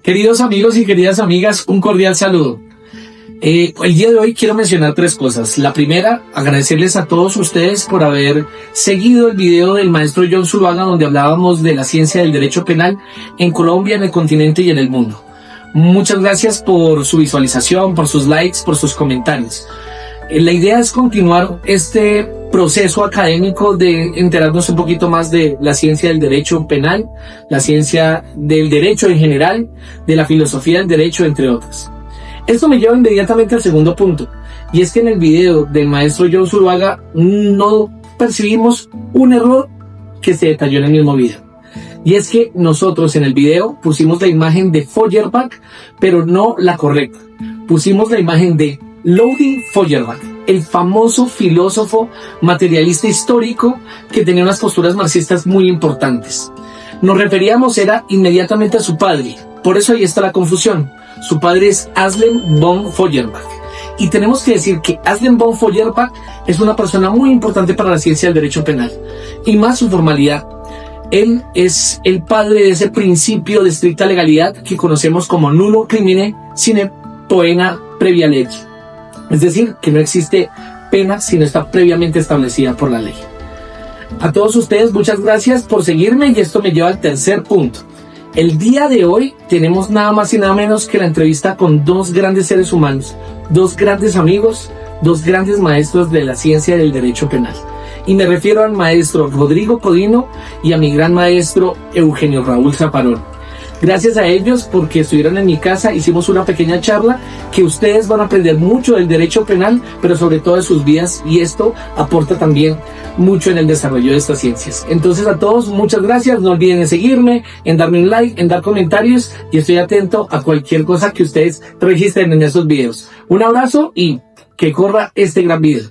Queridos amigos y queridas amigas, un cordial saludo. El día de hoy quiero mencionar tres cosas. La primera, agradecerles a todos ustedes por haber seguido el video del maestro John Zuluaga, donde hablábamos de la ciencia del derecho penal en Colombia, en el continente y en el mundo. Muchas gracias por su visualización, por sus likes, por sus comentarios. La idea es continuar este proceso académico de enterarnos un poquito más de la ciencia del derecho penal, la ciencia del derecho en general, de la filosofía del derecho, entre otras. Esto me lleva inmediatamente al segundo punto, y es que en el video del maestro John Zuluaga no percibimos un error que se detalló en el mismo video. Y es que nosotros en el video pusimos la imagen de Feuerbach, pero no la correcta. Pusimos la imagen de Ludwig Feuerbach, el famoso filósofo materialista histórico que tenía unas posturas marxistas muy importantes. Nos referíamos inmediatamente a su padre, por eso ahí está la confusión. Su padre es Anselm von Feuerbach. Y tenemos que decir que Anselm von Feuerbach es una persona muy importante para la ciencia del derecho penal, y más su formalidad. Él es el padre de ese principio de estricta legalidad que conocemos como nullo crimine sine poena previa lege. Es decir, que no existe pena si no está previamente establecida por la ley. A todos ustedes, muchas gracias por seguirme, y esto me lleva al tercer punto. El día de hoy tenemos nada más y nada menos que la entrevista con dos grandes seres humanos, dos grandes amigos, dos grandes maestros de la ciencia del derecho penal. Y me refiero al maestro Rodrigo Codino y a mi gran maestro Eugenio Raúl Zaffaroni. Gracias a ellos porque estuvieron en mi casa, hicimos una pequeña charla que ustedes van a aprender mucho del derecho penal, pero sobre todo de sus vidas, y esto aporta también mucho en el desarrollo de estas ciencias. Entonces a todos, muchas gracias, no olviden en seguirme, en darme un like, en dar comentarios, y estoy atento a cualquier cosa que ustedes registren en estos videos. Un abrazo y que corra este gran video.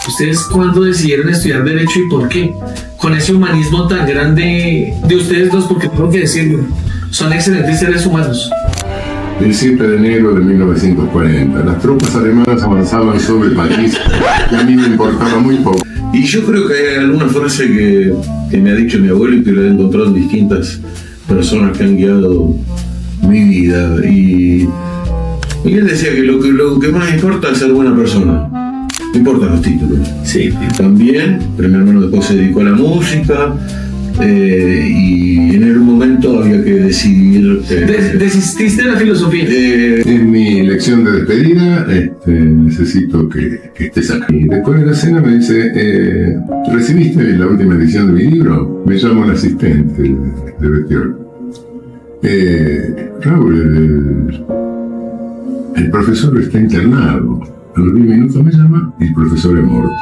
¿Ustedes cuándo decidieron estudiar Derecho y por qué? Con ese humanismo tan grande de ustedes dos, porque tengo que decirlo, son excelentes seres humanos. El 7 de enero de 1940, las tropas alemanas avanzaban sobre París y a mí me importaba muy poco. Y yo creo que hay alguna frase que me ha dicho mi abuelo y que la he encontrado en distintas personas que han guiado mi vida. Y él decía que lo que más importa es ser buena persona. No importan los títulos. Sí. Y también, pero mi hermano después se dedicó a la música, y en el momento había que decidir. ¿Desististe de la filosofía? En mi lección de despedida, necesito que estés aquí. Después de la cena me dice, ¿recibiste la última edición de mi libro? Me llama un asistente de Betiol. Raúl, el profesor está internado. A los 10 minutos me llama y el profesor es muerto.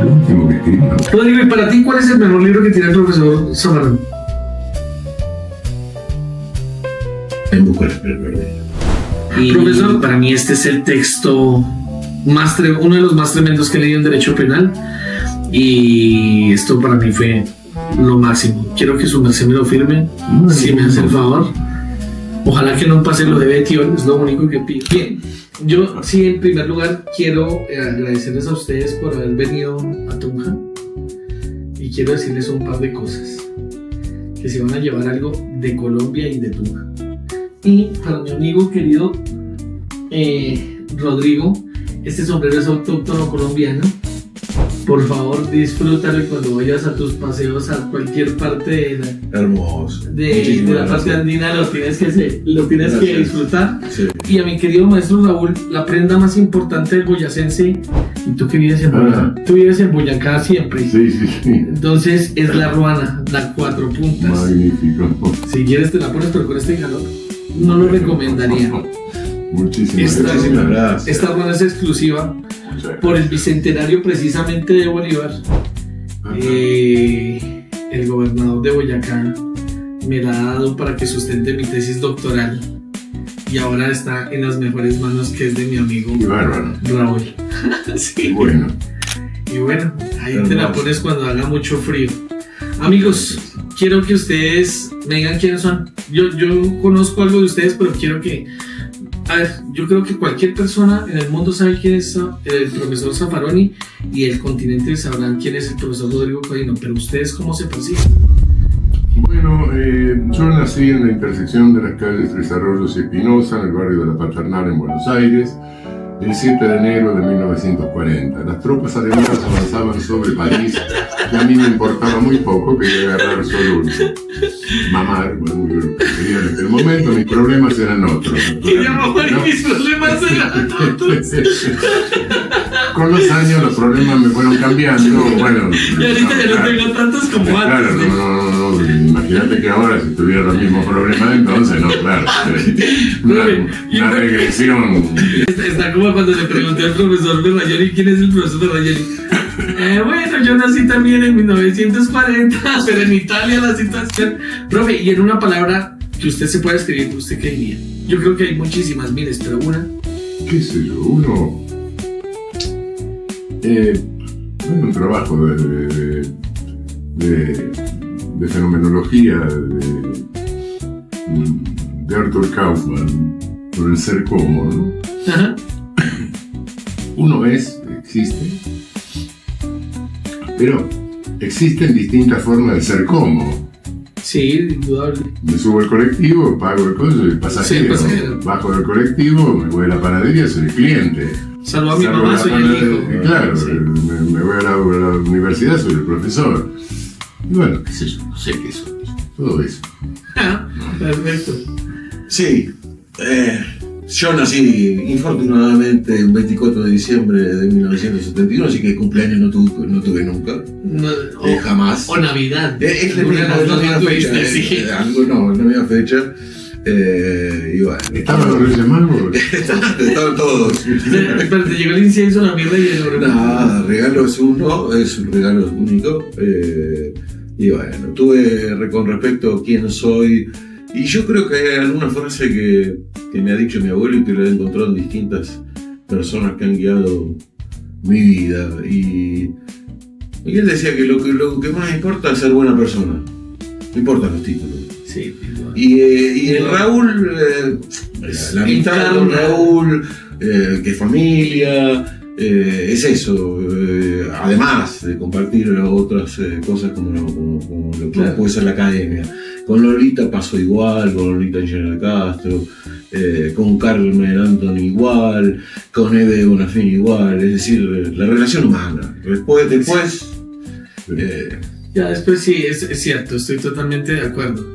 El último que escribió. Rodrigo, ¿y para ti cuál es el mejor libro que tiene el profesor Zaffaroni? En busca del verdadero. Y profesor, para mí este es el texto uno de los más tremendos que he leído en Derecho Penal, y esto para mí fue lo máximo. Quiero que su merced me lo firme, si me hace el favor. Ojalá que no pase lo de Betiol, es lo único que pido. Bien, yo sí, en primer lugar quiero agradecerles a ustedes por haber venido a Tunja, y quiero decirles un par de cosas, que se van a llevar algo de Colombia y de Tunja. Y para mi amigo querido Rodrigo, este sombrero es autóctono colombiano. Por favor, disfrútalo, y cuando vayas a tus paseos a cualquier parte de la parte andina lo tienes que disfrutar. Sí. Y a mi querido maestro Raúl, la prenda más importante del boyacense, y tú que vives en Boyacá, tú vives en Boyacá siempre. Sí. Entonces es la ruana, la 4 puntas. Magnífico. Si quieres te la pones, pero con este calor no lo recomendaría. Muchísimas gracias. Esta ruana es exclusiva por el bicentenario precisamente de Bolívar. El gobernador de Boyacá me la ha dado para que sustente mi tesis doctoral, y ahora está en las mejores manos, que es de mi amigo Raúl. Sí. Bueno. Y bueno, ahí te la pones cuando haga mucho frío. Amigos, quiero que ustedes me digan quiénes son. Yo conozco algo de ustedes, pero quiero que... A ver, yo creo que cualquier persona en el mundo sabe quién es el profesor Zaffaroni, y el continente sabrán quién es el profesor Rodrigo Codino, pero ustedes ¿cómo se perciben? Bueno, yo nací en la intersección de las calles Tres Arroyos y Espinosa, en el barrio de La Paternal, en Buenos Aires, el 7 de enero de 1940. Las tropas alemanas avanzaban sobre París y a mí me importaba muy poco, quería agarrar solo mamar, bueno, yo quería en aquel momento, mis problemas eran otros. Quería mamar y mis problemas eran otros. Con los años los problemas me fueron cambiando, bueno. Y ahorita ya no tengo tantos como Claro, antes. no, imagínate que ahora si tuviera los mismos problemas entonces, no, claro. Una regresión. Está como cuando le pregunté al profesor Ferrayoli quién es el profesor Ferrayoli. Bueno, yo nací también en 1940, pero en Italia la situación. Profe, y en una palabra que usted se pueda escribir, ¿usted qué diría? Yo creo que hay muchísimas miles, pero una. ¿Qué sé yo? Uno. Bueno, un trabajo de fenomenología de Arthur Kaufman por el ser como, ¿no? Ajá. Uno existe, pero existen distintas formas de ser como. Sí, indudable. Me subo al colectivo, pago el costo, soy el pasajero. Sí, el pasajero. Bajo del colectivo, me voy a la panadería, soy el cliente. Salvo a mi Salgo mamá, a la soy el panadería, hijo. Claro, Sí. me voy a la universidad, soy el profesor. Y bueno, qué sé yo, no sé qué soy. Todo eso. Ah, perfecto. Sí, yo nací infortunadamente un 24 de diciembre de 1971, así que cumpleaños no tuve nunca, No, jamás. o Navidad. Es la Alguna de las dos misma no fecha, tuviste, sí. algo no, es la misma fecha. Y bueno, ¿Estaban los Reyes Magos? estaban todos. Pero te llegó el incienso, la mierda y el oro. Nada, regalo es uno, es un regalo único. Y bueno, con respecto a quién soy, y yo creo que hay alguna frase que me ha dicho mi abuelo y que lo he encontrado en distintas personas que han guiado mi vida. Y él decía que lo que más importa es ser buena persona, no importan los títulos. Sí, indudable. Y en Raúl, la mitad de Raúl, que es familia, es eso, además de compartir otras cosas como lo que Claro. puede ser la academia. Con Lolita pasó igual, con Lolita General Castro, con Carmen Anthony igual, con Eve Bonafini igual, es decir, la relación humana. Después Ya después sí, es cierto, estoy totalmente de acuerdo.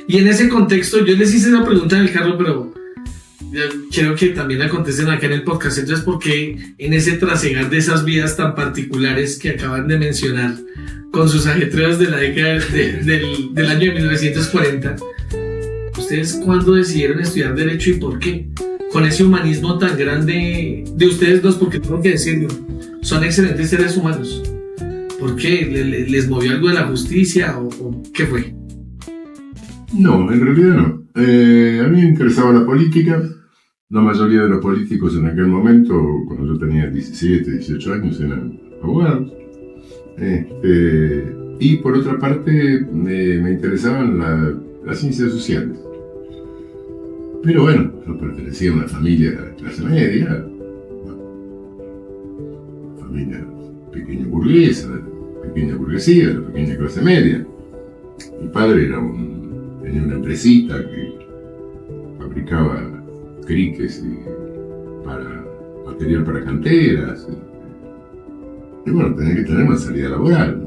Y en ese contexto, yo les hice la pregunta del carro, pero ya quiero que también la contesten acá en el podcast. Entonces, ¿por qué en ese trasegar de esas vidas tan particulares que acaban de mencionar, con sus ajetreos de la década del año de 1940, ustedes cuándo decidieron estudiar Derecho y por qué? Con ese humanismo tan grande de ustedes dos, porque tengo que decirlo, son excelentes seres humanos. ¿Por qué? ¿Les movió algo de la justicia o qué fue? No, en realidad no. A mí me interesaba la política. La mayoría de los políticos en aquel momento, cuando yo tenía 17, 18 años, eran abogados. Y por otra parte, me interesaban las ciencias sociales. Pero bueno, yo pertenecía a una familia de clase media, una familia pequeña burguesa, pequeña burguesía, de la pequeña clase media. Mi padre tenía una empresita que fabricaba criques material para canteras. Y bueno, tenía que tener una salida laboral.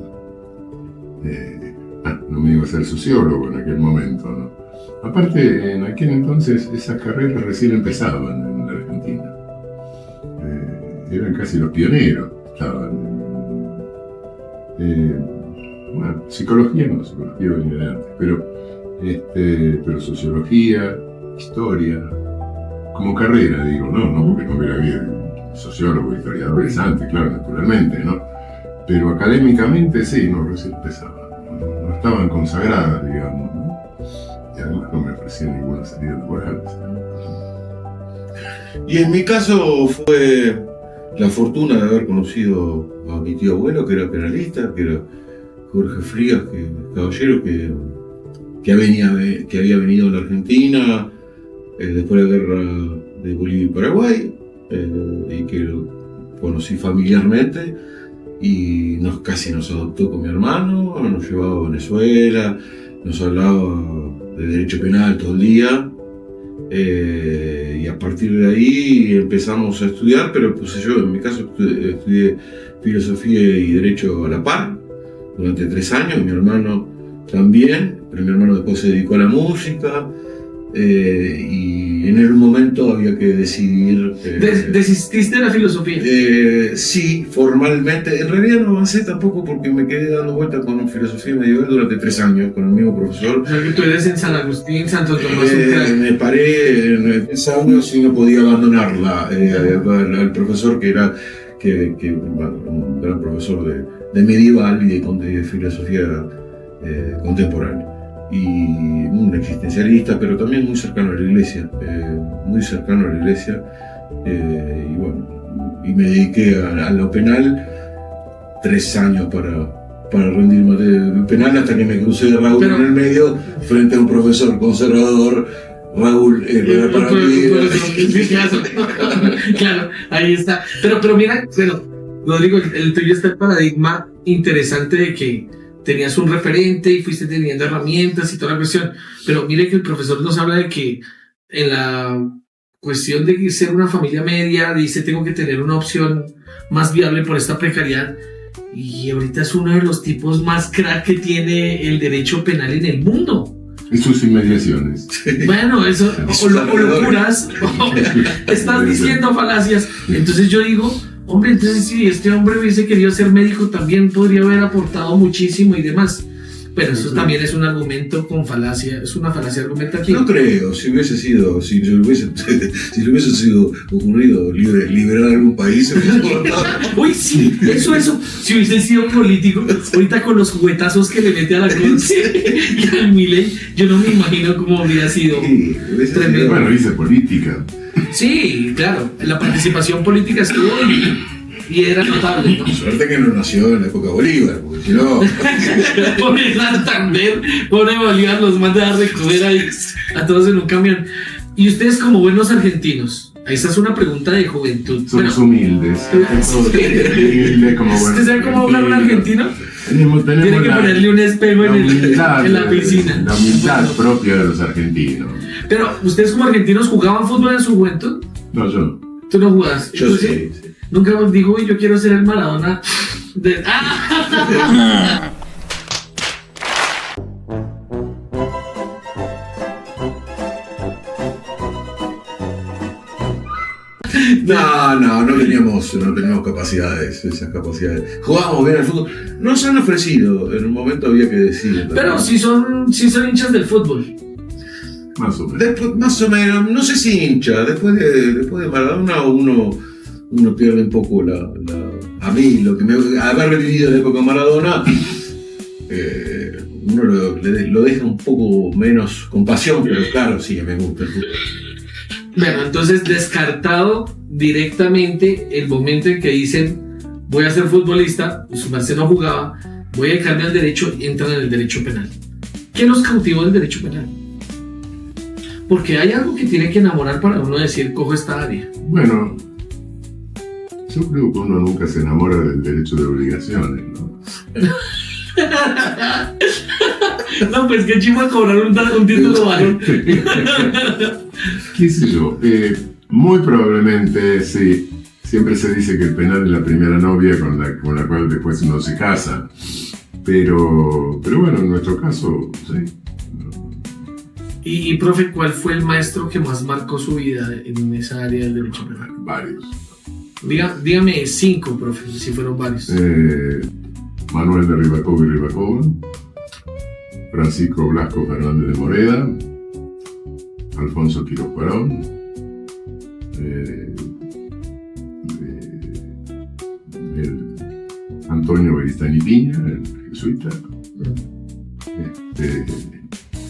No me iba a ser sociólogo en aquel momento, ¿no? Aparte, en aquel entonces esas carreras recién empezaban en la Argentina. Eran casi los pioneros. Bueno, psicología venía de antes, pero sociología, historia, como carrera, digo, no porque no hubiera habido sociólogo, historiador, es antes, claro, naturalmente, ¿no? Pero académicamente sí, no, recién empezaban, no estaban consagradas, digamos, ¿no? Y además no me ofrecían ninguna salida laboral. Y en mi caso fue la fortuna de haber conocido a mi tío abuelo, que era penalista, que era Jorge Frías, caballero que había venido a la Argentina después de la guerra de Bolivia y Paraguay, y que lo conocí familiarmente, y casi nos adoptó con mi hermano, nos llevaba a Venezuela, nos hablaba de derecho penal todo el día, y a partir de ahí empezamos a estudiar, pero pues yo en mi caso estudié filosofía y derecho a la par durante 3 años, mi hermano también, pero mi hermano después se dedicó a la música, y en el momento había que decidir. ¿Desististe de la filosofía? Sí, formalmente. En realidad no avancé tampoco porque me quedé dando vueltas con filosofía medieval durante 3 años con el mismo profesor. O sea, que tú eres en San Agustín, Santo Tomás. Me paré en 3 años y no podía abandonarla. Al profesor que era un gran profesor de medieval y de filosofía contemporánea. Y un existencialista, pero también muy cercano a la iglesia, y bueno, y me dediqué a lo penal 3 años para rendir materia penal, hasta que me crucé de Raúl en el medio, frente a un profesor conservador. Raúl era para mí. Claro, ahí está. Pero mira, Rodrigo, el tuyo está el paradigma interesante de que tenías un referente y fuiste teniendo herramientas y toda la cuestión, pero mire que el profesor nos habla de que en la cuestión de ser una familia media, dice tengo que tener una opción más viable por esta precariedad, y ahorita es uno de los tipos más crack que tiene el derecho penal en el mundo. Y sus inmediaciones. Bueno, eso, o locuras, o estás diciendo falacias. Entonces yo digo, hombre, entonces si este hombre hubiese querido ser médico también podría haber aportado muchísimo y demás. Pero eso también es un argumento con falacia, es una falacia argumentativa. No creo, si le hubiese sido ocurrido liberar algún país, Uy, sí, eso, si hubiese sido político, ahorita con los juguetazos que le mete a la Conce y al Milei, yo no me imagino cómo habría sido. Sí, tremendo. Bueno, hice política. Sí, claro, la participación política estuvo y era notable, ¿no? Suerte que no nació en la época de Bolívar, porque si no. Pobre Santander, pobre Bolívar, los manda a recoger ahí a todos en un camión. Y ustedes, como buenos argentinos, esta es una pregunta de juventud. Somos humildes. Humildes como buenos. ¿Usted sabe cómo hablar un argentino? Tenemos Tiene que ponerle un espejo en la piscina. La humildad propia de los argentinos. Pero, ¿ustedes como argentinos jugaban fútbol en su juventud? No, yo. ¿Tú no jugabas? Yo sí. Nunca dijo, yo quiero ser el Maradona de... ¡Ah! No teníamos capacidades, esas capacidades. Jugábamos bien al fútbol. Nos han ofrecido, en un momento había que decir. Pero si son hinchas del fútbol. Más o menos. Después, más o menos, no sé si hincha. Después de Maradona uno pierde un poco a mí, haber vivido la época de Maradona, uno lo deja un poco menos con pasión, pero claro, sí, me gusta el fútbol. Bueno, entonces descartado directamente el momento en que dicen voy a ser futbolista, su merced no jugaba, voy a dedicarme al derecho, entran en el derecho penal. ¿Qué los cautivó del derecho penal? Porque hay algo que tiene que enamorar para uno decir cojo esta área. Bueno, yo creo que uno nunca se enamora del derecho de obligaciones, ¿no? No, pues que chimo a cobrar un título varón. ¿Qué sé yo? Muy probablemente sí. Siempre se dice que el penal es la primera novia con la cual después uno se casa. Pero bueno, en nuestro caso, sí. Y profe, ¿cuál fue el maestro que más marcó su vida en esa área del derecho penal? Varios. Dígame 5, profe, si fueron varios. Manuel de Ribacova y Ribacova, Francisco Blasco Fernández de Moreda, Alfonso Quiroz Cuarón, Antonio Beristani Piña, el jesuita,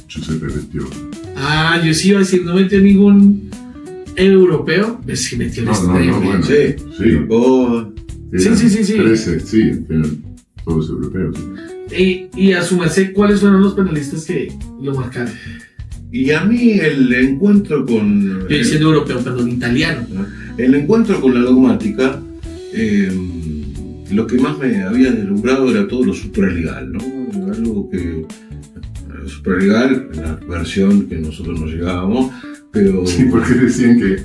Giuseppe Bettiol. Ah, yo sí iba a decir, no metió ningún europeo, pues sí metió el extremo. Bueno, sí. Sí. 13, sí, todos europeos. Y a su merced, ¿cuáles fueron los penalistas que lo marcaron? Y a mí el encuentro con... Yo diciendo europeo, perdón, italiano. El encuentro con la dogmática, lo que más me había deslumbrado era todo lo supralegal, ¿no? Algo que supralegal, la versión que nosotros nos llegábamos, pero... Sí, porque decían que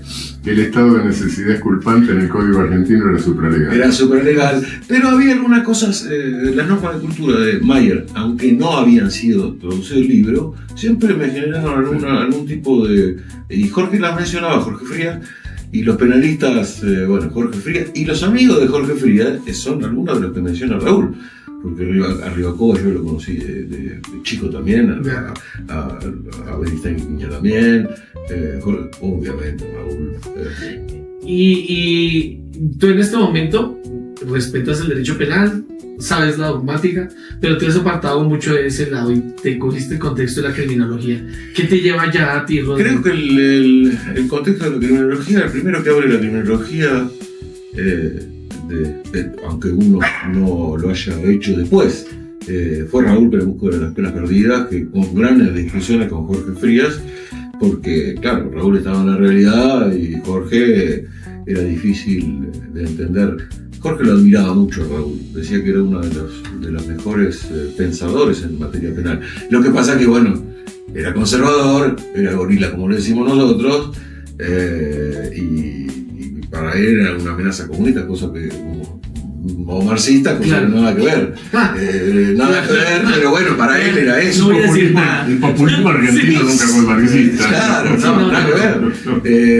el estado de necesidad es culpante en el Código Argentino era supralegal. Era supralegal, pero había algunas cosas, las normas de cultura de Mayer, aunque no habían sido traducido el libro, siempre me generaron algún tipo de... Y Jorge las mencionaba, Jorge Frías, y los penalistas, Jorge Frías, y los amigos de Jorge Frías son algunos de los que menciona Raúl. Porque a Rivacoa yo lo conocí de chico también, a Beristain también, obviamente Raúl. Y tú en este momento respetas el derecho penal, sabes la dogmática, pero te has apartado mucho de ese lado y te cogiste el contexto de la criminología. ¿Qué te lleva ya a ti, Rodrigo? Creo que el contexto de la criminología, el primero que abre la criminología, aunque uno no lo haya hecho después, fue Raúl Peremusco de las Penas Perdidas, que con grandes discusiones con Jorge Frías, porque claro, Raúl estaba en la realidad y Jorge era difícil de entender. Jorge lo admiraba mucho a Raúl, decía que era uno de los mejores pensadores en materia penal. Lo que pasa que era conservador, era gorila como le decimos nosotros, y para él era una amenaza comunista, cosa que o marxista, cosa claro. que nada que ver. Nada que ver, pero bueno, para él era eso. No voy a decir nada. El populismo argentino nunca fue marxista. Claro, nada que ver.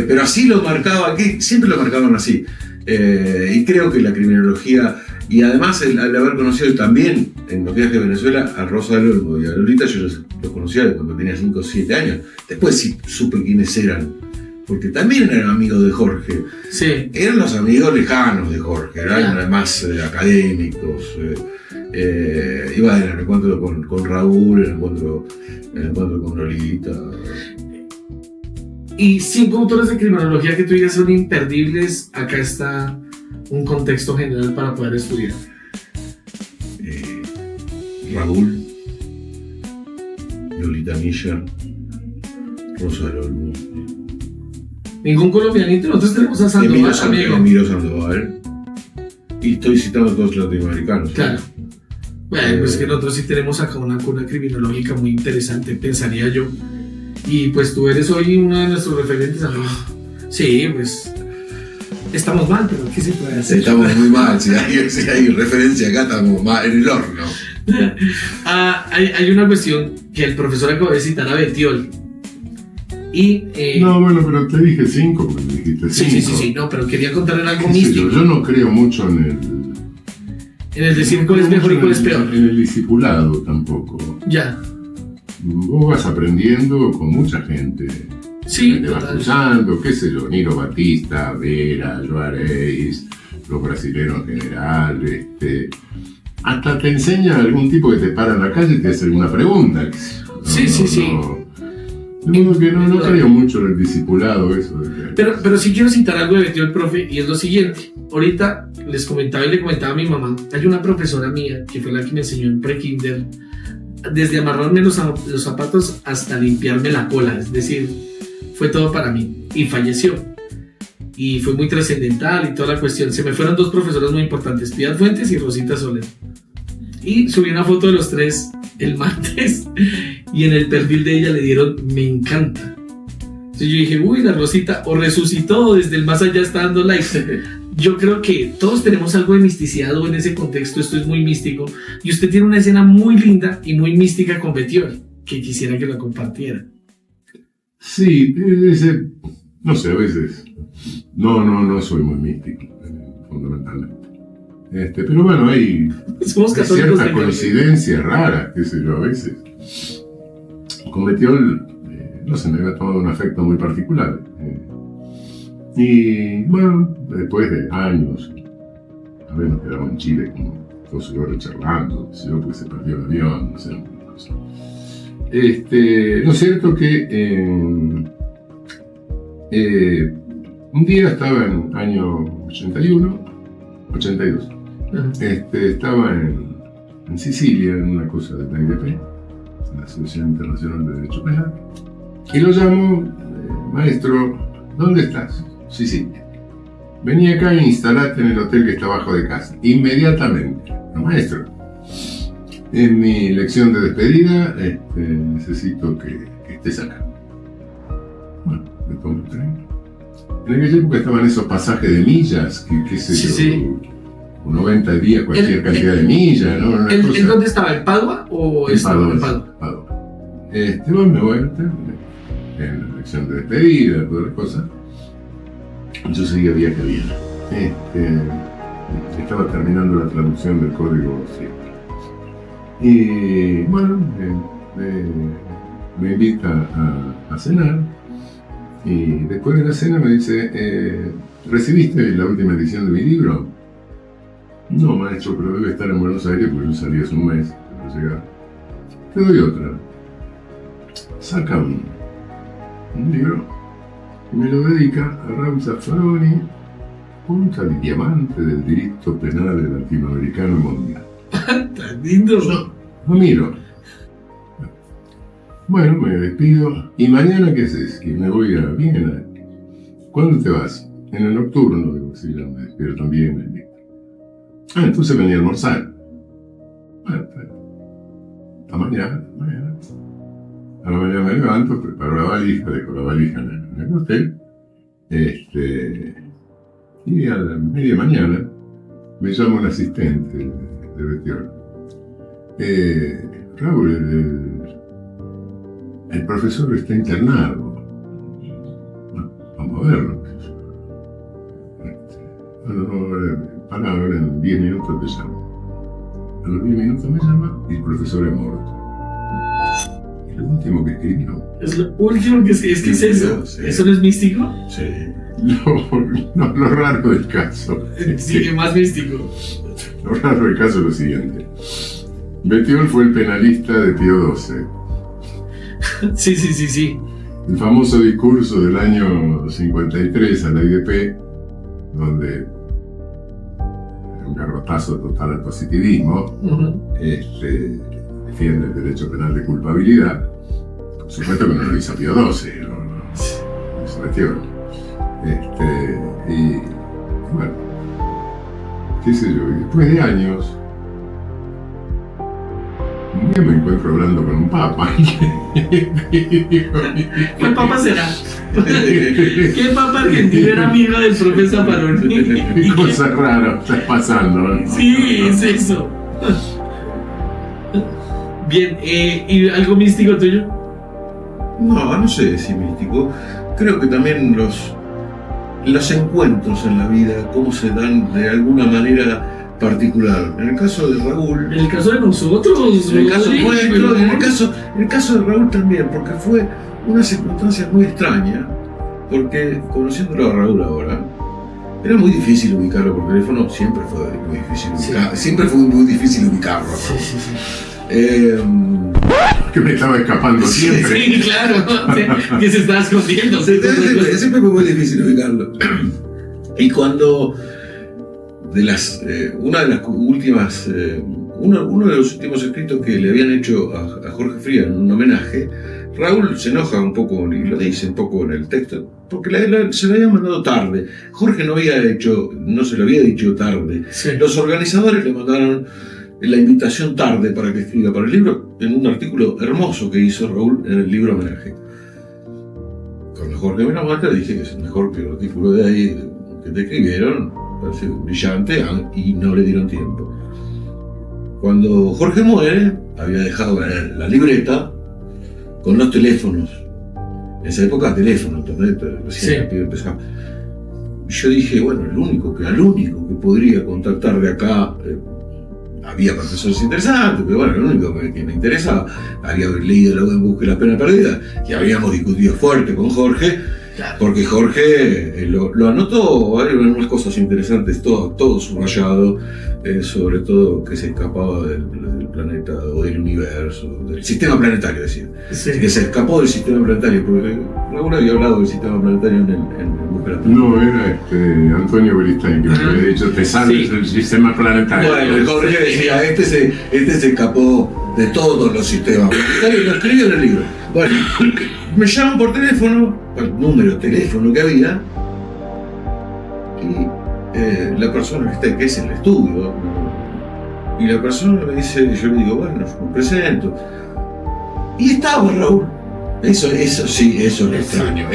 Pero así lo marcaba, siempre lo marcaban así. Y creo que la criminología, y además al haber conocido también en los viajes de Venezuela a Rosa del Olmo y a Lolita, yo los conocía cuando tenía 5 o 7 años. Después sí supe quiénes eran, porque también eran amigos de Jorge. Sí. Eran los amigos lejanos de Jorge, eran además académicos. Iba en el encuentro con Raúl, en el encuentro con Lolita. Y 5 autores de criminología que tú digas son imperdibles, acá está un contexto general para poder estudiar. Raúl, Lolita Milla, Rosa del Olmo. Ningún colombianito, nosotros tenemos a Sandoval, amigo. Emilio Sandoval. Y estoy citando a todos los latinoamericanos. Claro. Bueno, pues que nosotros sí tenemos acá una cuna criminológica muy interesante, pensaría yo. Y pues tú eres hoy uno de nuestros referentes, amigo. Sí, pues estamos mal, pero ¿qué se puede hacer? Estamos muy mal, si hay referencia acá estamos mal, en el horno. Hay una cuestión que el profesor acabó de citar a Betiol. Y, No, bueno, pero te dije 5, porque me dijiste 5. Sí, no, pero quería contarle algo ¿Qué sé místico. yo no creo mucho en el decir cuál es mejor y cuál es peor. En el discipulado tampoco. Ya. Vos vas aprendiendo con mucha gente. Sí, te vas total. cruzando, qué sé yo, Niro Batista, Vera, Juárez, los brasileños en general, hasta te enseña algún tipo que te para en la calle y te hace alguna pregunta. Sí. No creo mucho en el discipulado, eso. Pero sí quiero citar algo de Betiol, profe, y es lo siguiente. Ahorita les comentaba y le comentaba a mi mamá, hay una profesora mía que fue la que me enseñó en pre-kinder, desde amarrarme los zapatos hasta limpiarme la cola, es decir, fue todo para mí, y falleció. Y fue muy trascendental y toda la cuestión. Se me fueron 2 profesoras muy importantes, Piedad Fuentes y Rosita Soler. Y subí una foto de los 3 el martes y en el perfil de ella le dieron me encanta. Entonces yo dije, uy, la Rosita o resucitó o desde el más allá está dando likes. Yo creo que todos tenemos algo de misticidad o en ese contexto esto es muy místico. Y usted tiene una escena muy linda y muy mística con Betiol que quisiera que la compartiera. Sí, no sé, a veces no soy muy místico, fundamentalmente. Pero bueno, hay Somos católicos ciertas coincidencias raras, qué sé yo, a veces. Con Betiol, no sé, me había tomado un afecto muy particular. Y bueno, después de años, a ver, nos quedamos en Chile como 2 horas charlando, porque se perdió el avión, no sé. Lo cierto que un día estaba en año 82, estaba en Sicilia en una cosa de la IDP, la Asociación Internacional de Derecho Penal, y lo llamo, maestro, ¿dónde estás? Sicilia. Vení acá e instalate en el hotel que está abajo de casa, inmediatamente. No, maestro, En mi lección de despedida, necesito que estés acá. Bueno, me tomo el tren. En aquella época estaban esos pasajes de millas, qué sé yo, Sí. 90 días, cualquier cantidad de millas, ¿no? ¿En dónde estaba? ¿En Padua o En Padua. Bueno, me voy en la lección de despedida, todas las cosas. Yo seguía viaje a Viena. Estaba terminando la traducción del código civil. Y bueno, me invita a cenar. Y después de la cena me dice, ¿recibiste la última edición de mi libro? No, maestro, pero debe estar en Buenos Aires porque yo salí hace un mes. Pero llegar. Te doy otra. Saca un libro y me lo dedica a Raúl Zaffaroni, punta de diamante del derecho penal latinoamericano y mundial. Tan lindo. Lo miro. Bueno, me despido. ¿Y mañana qué haces? Que me voy a Viena. ¿Cuándo te vas? En el nocturno, digo, sí, ya me despierto bien. Entonces venía a almorzar. Bueno, hasta mañana. A la mañana me levanto, preparo la valija, dejo la valija en el hotel. Y a la media mañana me llama un asistente de vestidor. Raúl, el profesor está internado. Bueno, vamos a verlo. Para ahora en 10 minutos te llamo. A los 10 minutos me llama y el profesor es muerto. Es lo último que escribió. Es lo último que escribió. ¿Qué es eso? Sí. ¿Eso no es místico? Sí. Lo raro del caso. Sí, más místico. Lo raro del caso es lo siguiente. Bettiol fue el penalista de Pío XII. Sí. El famoso discurso del año 53 a la IDP, donde un garrotazo total al positivismo, defiende el derecho penal de culpabilidad. Por supuesto que no lo hizo Pío XII, no hizo Bettiol. Y bueno, qué sé yo, y después de años, un día me encuentro hablando con un papa. ¿Qué papa será? ¿Qué papa argentino era amigo del profesor Zaffaroni? Qué cosa rara está pasando, ¿no? Sí, es eso. Bien, ¿y algo místico tuyo? No sé si místico. Creo que también los encuentros en la vida, cómo se dan de alguna manera particular. En el caso de Raúl, En el caso de nosotros, en el caso Rodrigo, nuestro, y en el caso de Raúl también, porque fue una circunstancia muy extraña, porque conociéndolo a Raúl ahora, era muy difícil ubicarlo por teléfono, siempre fue muy difícil ubicarlo. Sí. Que me estaba escapando siempre. Sí, claro, que se estaba escondiendo. Siempre fue muy difícil ubicarlo. Y cuando uno de los últimos escritos que le habían hecho a Jorge Frías en un homenaje, Raúl se enoja un poco, y lo dice un poco en el texto, porque se lo había mandado tarde. Jorge no se lo había dicho tarde. Sí. Los organizadores le mandaron la invitación tarde para que escriba para el libro, en un artículo hermoso que hizo Raúl en el libro homenaje. Con Jorge Benavente dije que es el mejor que el artículo de ahí que te escribieron, parece brillante, y no le dieron tiempo. Cuando Jorge muere, había dejado la libreta con los teléfonos. En esa época teléfono, internet, recién empezaba. Yo dije, bueno, al único que podría contactar de acá, había profesores interesantes, pero bueno, lo único que me interesaba, había leído la web Busque la pena perdida, y habíamos discutido fuerte con Jorge, porque Jorge lo anotó, hay unas cosas interesantes, todo subrayado, sobre todo que se escapaba del planeta o del universo, del sistema planetario, decía. Sí. Que se escapó del sistema planetario, porque Raúl había hablado del sistema planetario en Busque la pena. No, era Antonio Beristain que me había dicho, te sales del sistema planetario. Bueno, Jorge decía, este se escapó de todos los sistemas planetarios, lo escribió en el libro. Bueno, me llaman por teléfono, el número de teléfono que había, y la persona que es el estudio, y la persona me dice, yo le digo, bueno, yo me presento. Y estaba Raúl. Eso sí, eso es extraño.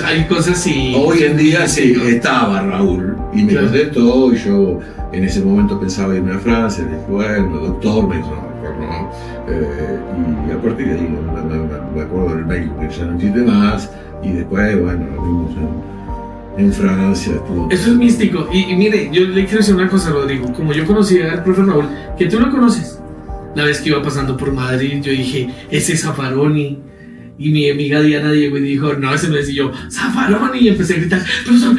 Hay cosas sí. Hoy en día sí, estaba Raúl. Y me contestó, y yo en ese momento pensaba irme a Francia, le dije, bueno, doctor, me dijo, no. Y a partir de ahí me acuerdo del mail que ya no existe más, y después, bueno, lo vimos en Francia. Eso es místico. Y mire, yo le quiero decir una cosa, Rodrigo. Como yo conocí al profe Raúl, que tú lo conoces, la vez que iba pasando por Madrid, yo dije, ese es Zaffaroni. Y mi amiga Diana Diego y dijo, no, ese me decía yo, Zaffaroni, y empecé a gritar, profesor,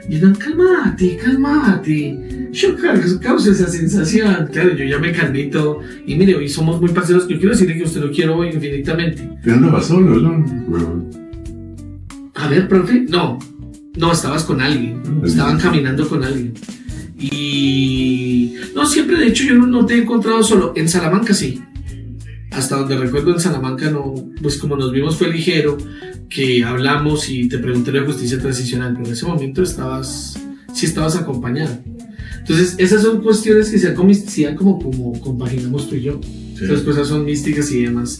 y no, cálmate, yo causa esa sensación. Claro, yo ya me calmito, y mire, hoy somos muy parceros, yo quiero decirle que usted lo quiero hoy infinitamente. ¿Te andabas solo, John? A ver, profe, no, estabas con alguien, estaban caminando con alguien. Y no, siempre, de hecho, yo no te he encontrado solo, en Salamanca sí. Hasta donde recuerdo en Salamanca no, pues como nos vimos fue ligero, que hablamos y te pregunté de justicia transicional, pero en ese momento estabas acompañado. Entonces esas son cuestiones que se dan como compaginamos tú y yo. Sí. Esas cosas son místicas y demás.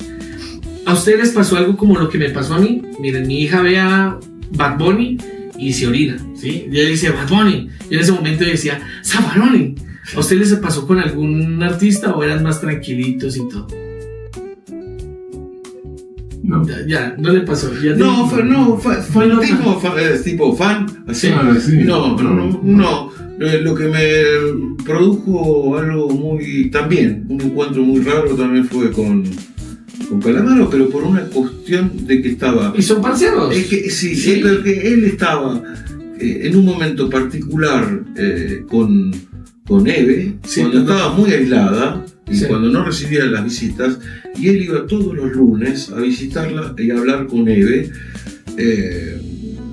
¿A ustedes les pasó algo como lo que me pasó a mí? Miren, mi hija ve a Bad Bunny y se orina, ¿sí? Y ella dice Bad Bunny, y en ese momento decía Zaffaroni. ¿A ustedes les pasó con algún artista o eran más tranquilitos y todo? No. Ya, no le pasó. Tipo fan. Así. Sí. No. Lo que me produjo algo también, un encuentro muy raro también fue con Calamaro, pero por una cuestión de que estaba. ¿Y son parceros? Sí, pero que él estaba en un momento particular con Eve, sí, cuando estaba muy aislada. Y cuando no recibía las visitas, y él iba todos los lunes a visitarla y a hablar con Eve,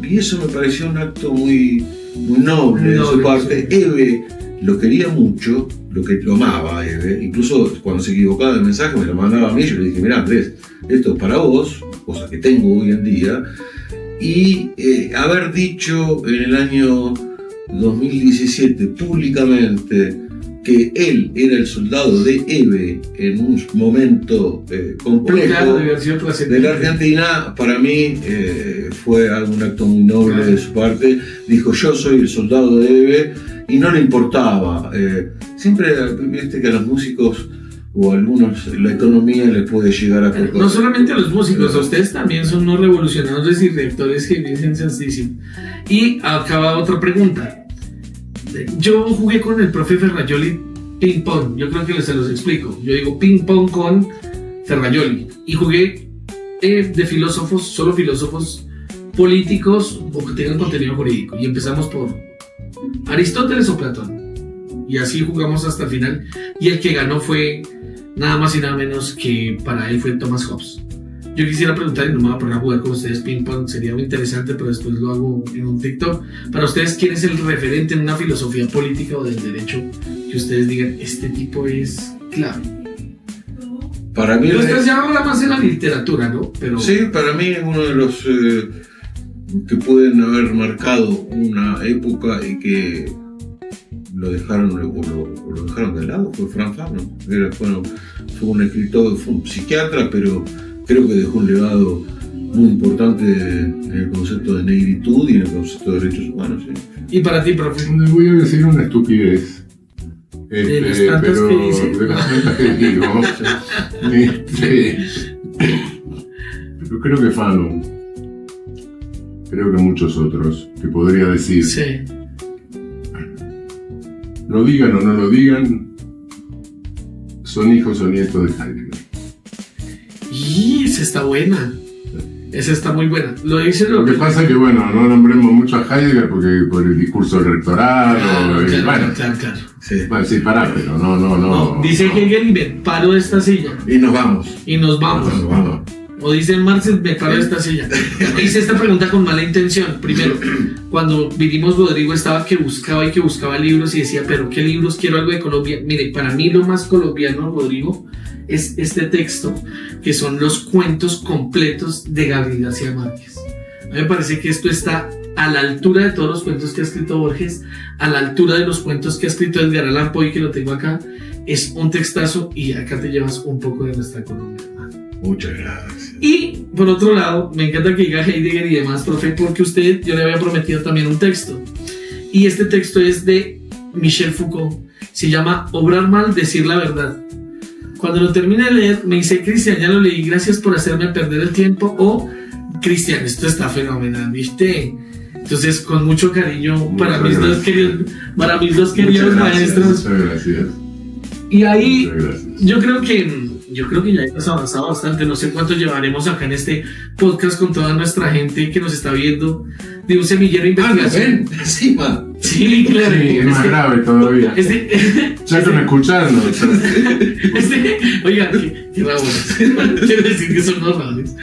y eso me pareció un acto muy noble de su parte. Sí. Eve lo quería mucho, lo amaba a Eve, incluso cuando se equivocaba del mensaje me lo mandaba a mí, yo le dije, mirá Andrés, esto es para vos, cosa que tengo hoy en día, y haber dicho en el año 2017 públicamente que él era el soldado de Eve en un momento complejo de la Argentina, para mí fue un acto muy noble de su parte. Dijo, yo soy el soldado de Eve, y no le importaba. Siempre, viste que a los músicos o a algunos la economía les puede llegar a... No solamente a los músicos, a ustedes también son unos revolucionarios y rectores que dicen sencillísimo. Y acaba otra pregunta. Yo jugué con el profe Ferrajoli ping pong, yo creo que se los explico. Yo digo ping pong con Ferrajoli y jugué de filósofos, solo filósofos políticos o que tengan contenido jurídico, y empezamos por Aristóteles o Platón, y así jugamos hasta el final, y el que ganó fue nada más y nada menos que para él fue Thomas Hobbes. Yo quisiera preguntar, y no me voy a poner a jugar con ustedes ping pong, sería muy interesante, pero después lo hago en un TikTok. Para ustedes, ¿quién es el referente en una filosofía política o del derecho que ustedes digan, este tipo es clave? Para mí... Ustedes ya hablan más en la literatura, ¿no? Pero... Sí, para mí es uno de los que pueden haber marcado una época y que lo dejaron de lado, fue Franz Fanon. Fue un escritor, fue un psiquiatra, pero creo que dejó un legado muy importante en el concepto de negritud y en el concepto de derechos humanos. ¿Sí? ¿Y para ti, profe? Voy a decir una estupidez. De las tantas que dice. De las tantas que digo. Pero creo que Fanon, creo que muchos otros, que podría decir, sí, lo digan o no lo digan, son hijos o nietos de Heidegger. Y esa está buena. Esa está muy buena. Lo que pasa es que, bueno, no nombremos mucho a Heidegger porque por el discurso rectoral claro. Sí. Bueno, sí, pará, pero no. Dice Hegel, me paro de esta silla. Y nos vamos. O dice Marx, me paro de esta silla. Hice esta pregunta con mala intención. Primero, cuando vinimos, Rodrigo estaba que buscaba libros y decía, pero ¿qué libros? Quiero algo de Colombia. Mire, para mí lo más colombiano, Rodrigo, es este texto, que son los cuentos completos de Gabriel García Márquez. A mí me parece que esto está a la altura de todos los cuentos que ha escrito Borges, a la altura de los cuentos que ha escrito Edgar Allan Poe, que lo tengo acá. Es un textazo y acá te llevas un poco de nuestra Colombia. Muchas gracias. Y por otro lado, me encanta que diga Heidegger y demás, profe, porque yo le había prometido también un texto. Y este texto es de Michel Foucault. Se llama Obrar mal, decir la verdad. Cuando lo terminé de leer, me dice: Cristian, ya lo leí, gracias por hacerme perder el tiempo. O Cristian, esto está fenomenal, ¿viste? Entonces, con mucho cariño para mis dos queridos maestros. Muchas gracias. Y ahí, Muchas gracias. yo creo que ya hemos avanzado bastante. No sé cuánto llevaremos acá en este podcast con toda nuestra gente que nos está viendo de un semillero de investigación. ¿Ven? Encima. Sí, claro. Sí, es más grave todavía. Ya con escucharnos. Oiga, qué rabones. Quiero decir que son los rabones.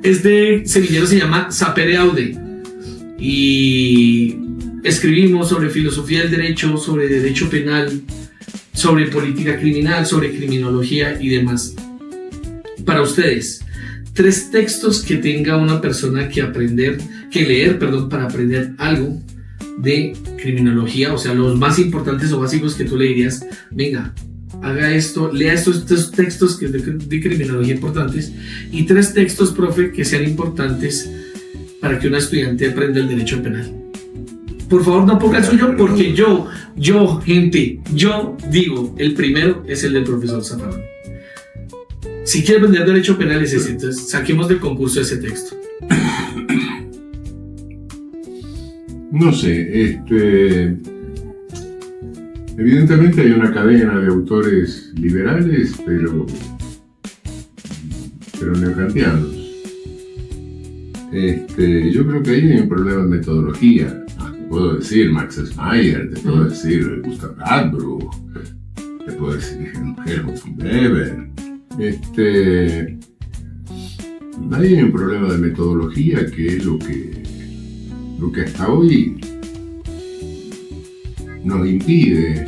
Este semillero se llama Sapere Aude. Y escribimos sobre filosofía del derecho, sobre derecho penal, sobre política criminal, sobre criminología y demás. Para ustedes, 3 textos que tenga una persona que leer, para aprender algo de criminología, o sea, los más importantes o básicos que tú le dirías: venga, haga esto, lea estos textos que de criminología importantes, y 3 textos, profe, que sean importantes para que un estudiante aprenda el derecho penal. Por favor, no ponga el suyo, porque yo digo, el primero es el del profesor Zaffaroni. Si quiere aprender derecho penal es ese, entonces saquemos del concurso ese texto. No sé, evidentemente hay una cadena de autores liberales, pero neokantianos. Yo creo que ahí hay un problema de metodología. Te puedo decir Max Schmeyer, te puedo decir Gustav Radbruch, te puedo decir Helmut von Weber. Ahí hay un problema de metodología que es lo que hasta hoy nos impide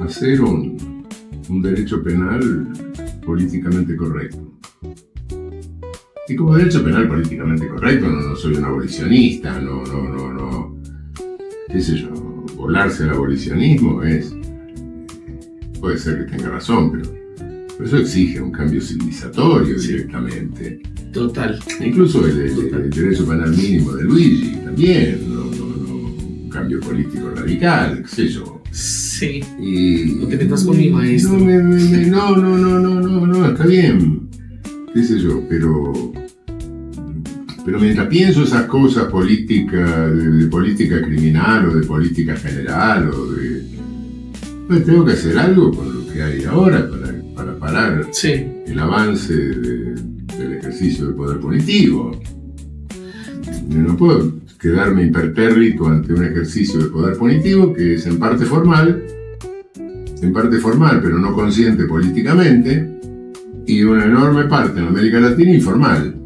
hacer un derecho penal políticamente correcto. Y como derecho penal políticamente correcto, no soy un abolicionista, no, qué sé yo, volarse al abolicionismo puede ser que tenga razón, pero eso exige un cambio civilizatorio directamente. Total. Incluso el derecho penal mínimo de Luigi también, un cambio político radical, qué sé yo. Sí. Y no te metas con mi maestro. No, está bien, qué sé yo, pero mientras pienso esas cosas políticas, de política criminal o de política general pues tengo que hacer algo con lo que hay ahora para parar el avance del ejercicio del poder punitivo. No puedo quedarme impertérrito ante un ejercicio de poder punitivo que es en parte formal, pero no consciente políticamente, y una enorme parte en América Latina informal.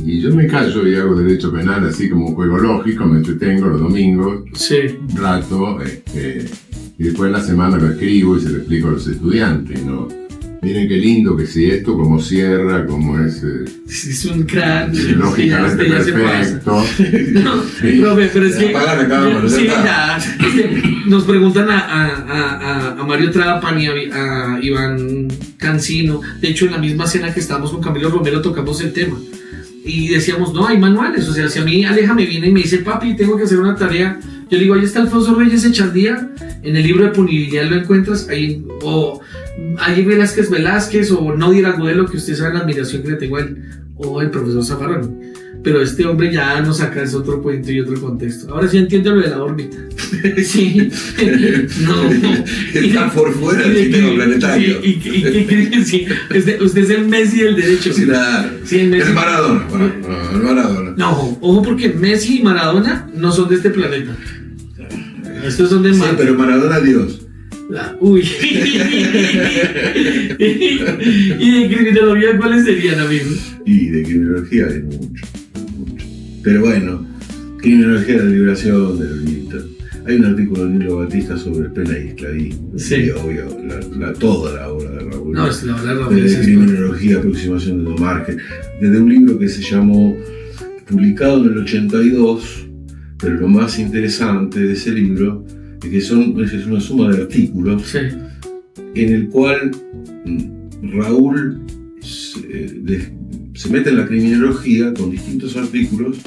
Y yo me callo y hago derecho penal así como un juego lógico, me entretengo los domingos, un rato, y después en la semana lo escribo y se lo explico a los estudiantes, ¿no? Miren qué lindo que si esto, como cierra, como es... es un crack. Lógicamente perfecto. No, profe, pero es que... Nos preguntan a Mario Trapan y a Iván Cancino. De hecho, en la misma cena que estábamos con Camilo Romero tocamos el tema. Y decíamos, no, hay manuales. O sea, si a mí Aleja me viene y me dice: papi, tengo que hacer una tarea, yo le digo: ahí está Alfonso Reyes Echandía, en el libro de punibilidad lo encuentras, ahí, o allí Velázquez, o Nodir Agudelo, que usted sabe la admiración que le tengo a él, o el profesor Zaffaroni. Pero este hombre ya nos saca ese otro cuento y otro contexto. Ahora sí entiendo lo de la órbita. Sí. No. Está por fuera del sistema planetario. Sí, ¿y qué creen? Sí. Usted es el Messi del derecho. Sí, el Messi. El Maradona. El Maradona. No, ojo, porque Messi y Maradona no son de este planeta. Estos son de Marte. Sí, pero Maradona Dios. Uy. ¿Y de criminología cuáles serían, amigos? Y de criminología hay mucho. Pero bueno, criminología de la liberación, del olvido. Hay un artículo de Nilo Batista sobre pena y esclavismo. Sí. Obvio, toda la obra de Raúl. No, es la de criminología, aproximación de Márquez. Desde un libro que se llamó publicado en el 82, pero lo más interesante de ese libro es que es una suma de artículos Sí. en el cual Raúl se mete en la criminología con distintos artículos.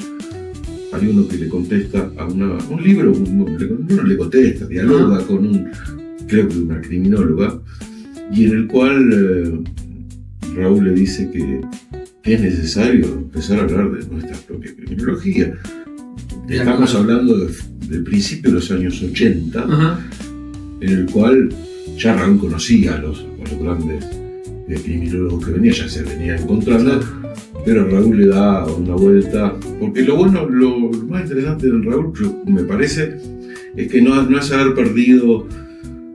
Hay uno que le contesta a un libro, uno le contesta, dialoga con creo que una criminóloga, y en el cual Raúl le dice que es necesario empezar a hablar de nuestra propia criminología. Estamos hablando del principio de los años 80, Ajá. en el cual ya Raúl conocía a los grandes criminólogos que ya se venían encontrando, pero Raúl le da una vuelta, porque lo más interesante de Raúl, me parece, es que no es haber perdido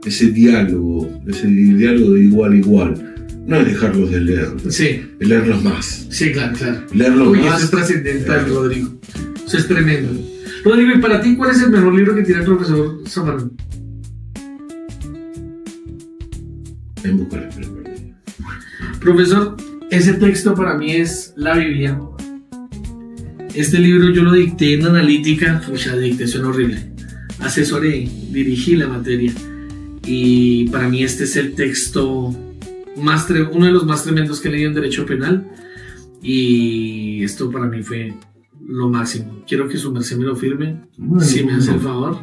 ese diálogo de igual a igual. No es dejarlos de leer, Sí. es leerlos más. Sí, claro. Leerlos Uy, más. eso es trascendental, Rodrigo. Eso es tremendo. Rodrigo, ¿y para ti cuál es el mejor libro que tiene el profesor Zaffaroni? En busca de la esperanza perdida. Profesor, ese texto para mí es la Biblia. Este libro yo lo dicté en analítica, la dictación horrible. Asesoré, dirigí la materia. Y para mí este es el texto uno de los más tremendos que he leído en Derecho Penal. Y esto para mí fue lo máximo. Quiero que su merced me lo firme, Bueno, si me hace el favor.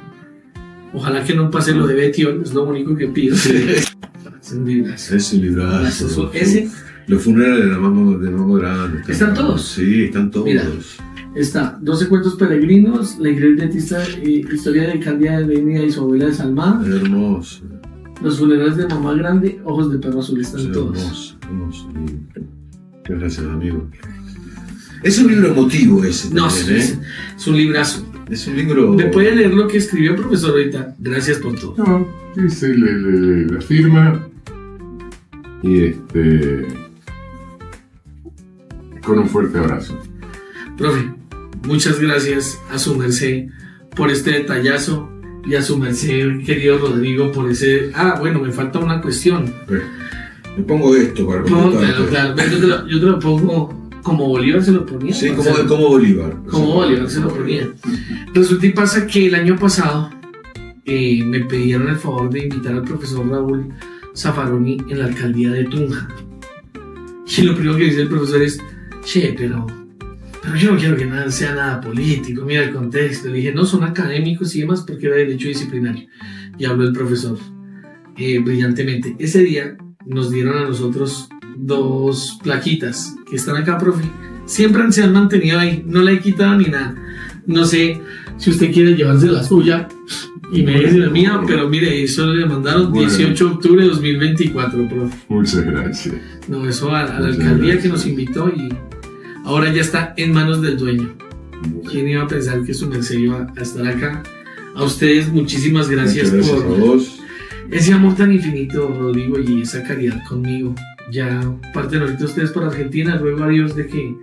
Ojalá que no pase lo de Betty, es lo único que pido. Es un librazo. Es un librazo. Ese Los funerales de Mamá Grande. ¿Están todos? Sí, están todos. Mira. Está 12 cuentos peregrinos, la iglesia dentista, historia de Cándida de Reina y su abuela de Salmá, Hermoso. los funerales de Mamá Grande, ojos de perro azul, están Sí, todos. hermoso libro. Gracias, amigo. Es un libro emotivo ese No, también, es un librazo. Es un libro... ¿Me puede leer lo que escribió el profesor ahorita? Gracias por todo. No, dice la firma y con un fuerte abrazo. Profe, muchas gracias a su merced por este detallazo y a su merced, querido Rodrigo, por ese... Bueno, me falta una cuestión. Me pongo esto para No, contestarte. claro, yo te lo pongo como Bolívar se lo ponía. Sí, O sea, como Bolívar. como Bolívar se lo ponía. Resulta y pasa que el año pasado me pidieron el favor de invitar al profesor Raúl Zaffaroni en la alcaldía de Tunja. Y lo primero que dice el profesor es, che, pero yo no quiero que nada sea nada político, mira el contexto. Le dije, no, son académicos y demás porque era derecho disciplinario. Y habló el profesor brillantemente. Ese día nos dieron a nosotros 2 plaquitas que están acá, profe. Siempre se han mantenido ahí, no la he quitado ni nada. No sé si usted quiere llevarse la suya y me dice la mía, pero mire, eso le mandaron 18 de octubre de 2024, profe. Muchas gracias. No, eso a la Muchas alcaldía gracias. que nos invitó y ahora ya está en manos del dueño. ¿Quién iba a pensar que su merced iba a estar acá? A ustedes muchísimas gracias, Muchas gracias por a vos. ese amor tan infinito, Rodrigo, y esa caridad conmigo. Ya parten ahorita ustedes por Argentina, ruego a Dios de que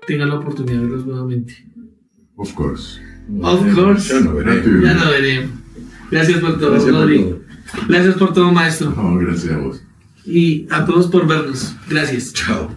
tengan la oportunidad de verlos nuevamente. Of course. Of course. Ya no veré. Ya lo veremos. Gracias por todo, Gracias por Rodrigo. todo. Gracias por todo, maestro. No, gracias a vos. Y a todos por vernos. Gracias. Chao.